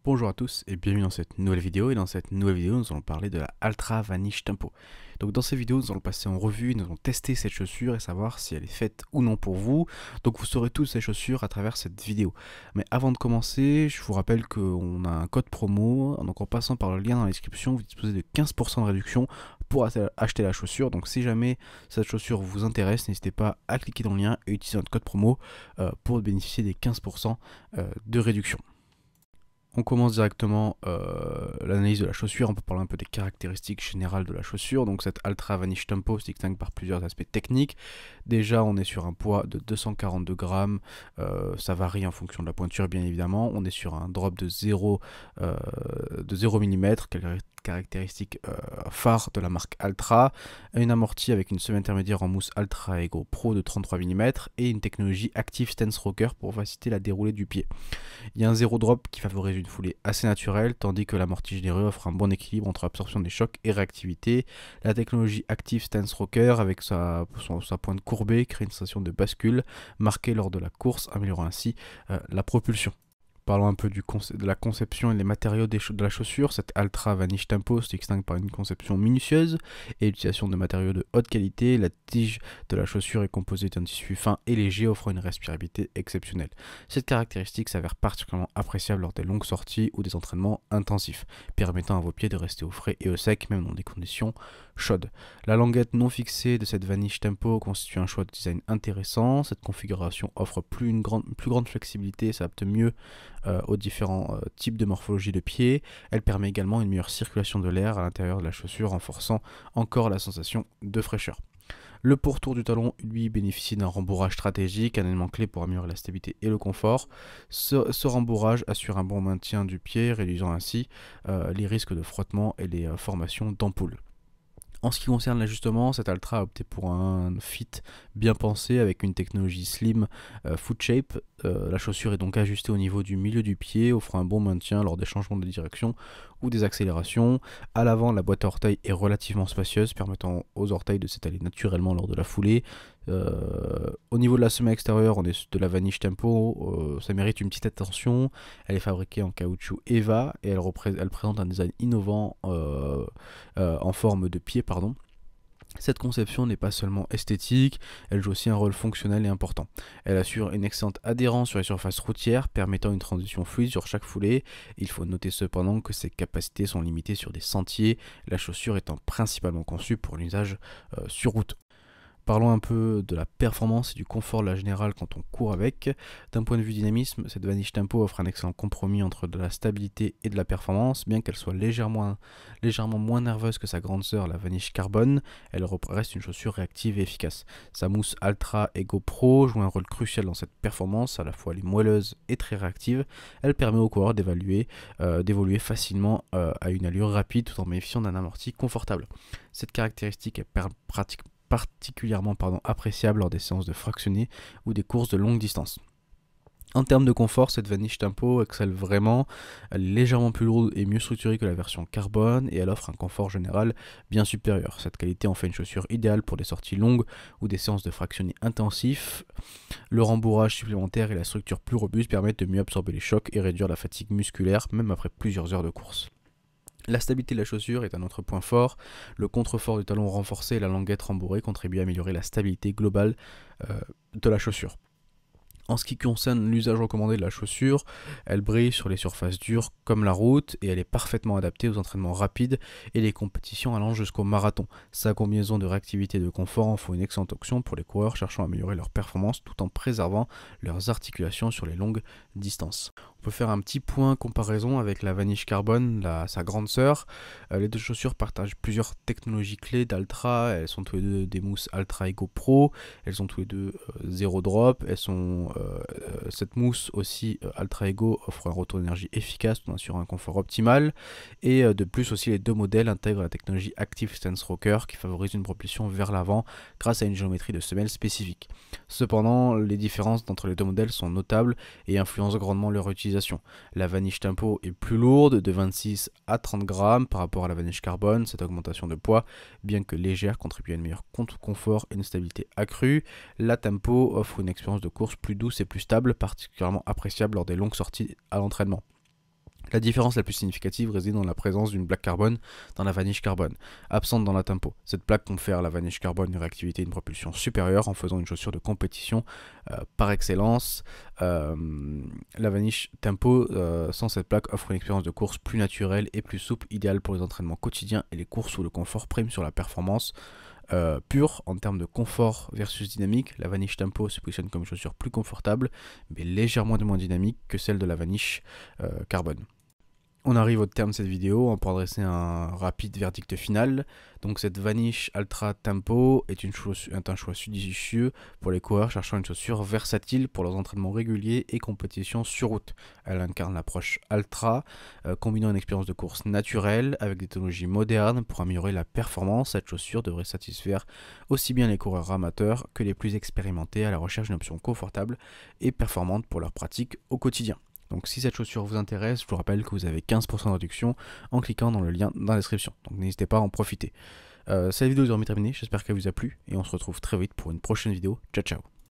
Bonjour à tous et bienvenue dans cette nouvelle vidéo. Et dans cette nouvelle vidéo, nous allons parler de la Altra Vanish Tempo. Donc dans cette vidéo, nous allons passer en revue, nous allons tester cette chaussure et savoir si elle est faite ou non pour vous. Donc vous saurez toutes ces chaussures à travers cette vidéo. Mais avant de commencer, je vous rappelle qu'on a un code promo. Donc en passant par le lien dans la description, vous disposez de 15% de réduction pour acheter la chaussure. Donc si jamais cette chaussure vous intéresse, n'hésitez pas à cliquer dans le lien et utiliser notre code promo pour bénéficier des 15% de réduction. On commence directement l'analyse de la chaussure. On peut parler un peu des caractéristiques générales de la chaussure. Donc cette Altra Vanish Tempo se distingue par plusieurs aspects techniques. Déjà, on est sur un poids de 242 grammes. Ça varie en fonction de la pointure, bien évidemment. On est sur un drop de 0 mm, caractéristique phare de la marque Altra, une amorti avec une semaine intermédiaire en mousse Altra Ego Pro de 33 mm et une technologie Active Stance Rocker pour faciliter la déroulée du pied. Il y a un zéro drop qui favorise une foulée assez naturelle, tandis que l'amorti généreux offre un bon équilibre entre absorption des chocs et réactivité. La technologie Active Stance Rocker avec sa pointe courbée crée une sensation de bascule marquée lors de la course, améliorant ainsi la propulsion. Parlons un peu de la conception et des matériaux de la chaussure. Cette Altra Vanish Tempo se distingue par une conception minutieuse et l'utilisation de matériaux de haute qualité. La tige de la chaussure est composée d'un tissu fin et léger, offrant une respirabilité exceptionnelle. Cette caractéristique s'avère particulièrement appréciable lors des longues sorties ou des entraînements intensifs, permettant à vos pieds de rester au frais et au sec, même dans des conditions chaudes. La languette non fixée de cette Vanish Tempo constitue un choix de design intéressant. Cette configuration offre une plus grande flexibilité et s'adapte mieux aux différents types de morphologie de pied. Elle permet également une meilleure circulation de l'air à l'intérieur de la chaussure, renforçant encore la sensation de fraîcheur. Le pourtour du talon, lui, bénéficie d'un rembourrage stratégique, un élément clé pour améliorer la stabilité et le confort. Ce rembourrage assure un bon maintien du pied, réduisant ainsi les risques de frottement et les formations d'ampoules. En ce qui concerne l'ajustement, cette Altra a opté pour un fit bien pensé avec une technologie slim foot shape. La chaussure est donc ajustée au niveau du milieu du pied, offrant un bon maintien lors des changements de direction ou des accélérations. À l'avant, la boîte à orteils est relativement spacieuse, permettant aux orteils de s'étaler naturellement lors de la foulée. Au niveau de la semelle extérieure, on est de la Vanish Tempo, ça mérite une petite attention. Elle est fabriquée en caoutchouc EVA et elle présente un design innovant en forme de pied. Cette conception n'est pas seulement esthétique, elle joue aussi un rôle fonctionnel et important. Elle assure une excellente adhérence sur les surfaces routières, permettant une transition fluide sur chaque foulée. Il faut noter cependant que ses capacités sont limitées sur des sentiers, la chaussure étant principalement conçue pour l'usage sur route. Parlons un peu de la performance et du confort de la générale quand on court avec. D'un point de vue dynamisme, cette Vanish Tempo offre un excellent compromis entre de la stabilité et de la performance. Bien qu'elle soit légèrement moins nerveuse que sa grande sœur, la Vanish Carbon, elle reste une chaussure réactive et efficace. Sa mousse Altra Ego Pro joue un rôle crucial dans cette performance, à la fois elle est moelleuse et très réactive. Elle permet au coureur d'évoluer facilement à une allure rapide tout en bénéficiant d'un amorti confortable. Cette caractéristique est particulièrement appréciable lors des séances de fractionné ou des courses de longue distance. En termes de confort, cette Vanish Tempo excelle vraiment. Elle est légèrement plus lourde et mieux structurée que la version carbone et elle offre un confort général bien supérieur. Cette qualité en fait une chaussure idéale pour des sorties longues ou des séances de fractionné intensifs. Le rembourrage supplémentaire et la structure plus robuste permettent de mieux absorber les chocs et réduire la fatigue musculaire même après plusieurs heures de course. La stabilité de la chaussure est un autre point fort. Le contrefort du talon renforcé et la languette rembourrée contribuent à améliorer la stabilité globale de la chaussure. En ce qui concerne l'usage recommandé de la chaussure, elle brille sur les surfaces dures comme la route et elle est parfaitement adaptée aux entraînements rapides et les compétitions allant jusqu'au marathon. Sa combinaison de réactivité et de confort en font une excellente option pour les coureurs cherchant à améliorer leur performance tout en préservant leurs articulations sur les longues distances. On peut faire un petit point comparaison avec la Vanish Carbon, sa grande sœur. Les deux chaussures partagent plusieurs technologies clés d'Altra. Elles sont tous les deux des mousses Altra Ego Pro. Elles ont tous les deux zéro drop. Cette mousse aussi Altra Ego offre un retour d'énergie efficace tout en assurant un confort optimal. Et de plus aussi les deux modèles intègrent la technologie Active Stance Rocker qui favorise une propulsion vers l'avant grâce à une géométrie de semelle spécifique. Cependant, les différences entre les deux modèles sont notables et influencent grandement leur utilisation. La Vanish Tempo est plus lourde, de 26 à 30 grammes par rapport à la Vanish Carbon. Cette augmentation de poids, bien que légère, contribue à une meilleure confort et une stabilité accrue. La Tempo offre une expérience de course plus douce et plus stable, particulièrement appréciable lors des longues sorties à l'entraînement. La différence la plus significative réside dans la présence d'une plaque carbone dans la Vanish Carbon, absente dans la Tempo. Cette plaque confère à la Vanish Carbon une réactivité et une propulsion supérieure en faisant une chaussure de compétition par excellence. La Vanish Tempo, sans cette plaque, offre une expérience de course plus naturelle et plus souple, idéale pour les entraînements quotidiens et les courses où le confort prime sur la performance. Pure en termes de confort versus dynamique, la Vanish Tempo se positionne comme une chaussure plus confortable, mais légèrement moins dynamique que celle de la Vanish Carbon. On arrive au terme de cette vidéo pour adresser un rapide verdict final. Donc cette Vanish Ultra Tempo est un choix judicieux pour les coureurs cherchant une chaussure versatile pour leurs entraînements réguliers et compétitions sur route. Elle incarne l'approche Ultra, combinant une expérience de course naturelle avec des technologies modernes pour améliorer la performance. Cette chaussure devrait satisfaire aussi bien les coureurs amateurs que les plus expérimentés à la recherche d'une option confortable et performante pour leur pratique au quotidien. Donc si cette chaussure vous intéresse, je vous rappelle que vous avez 15% de réduction en cliquant dans le lien dans la description. Donc n'hésitez pas à en profiter. Cette vidéo est désormais terminée, j'espère qu'elle vous a plu et on se retrouve très vite pour une prochaine vidéo. Ciao ciao.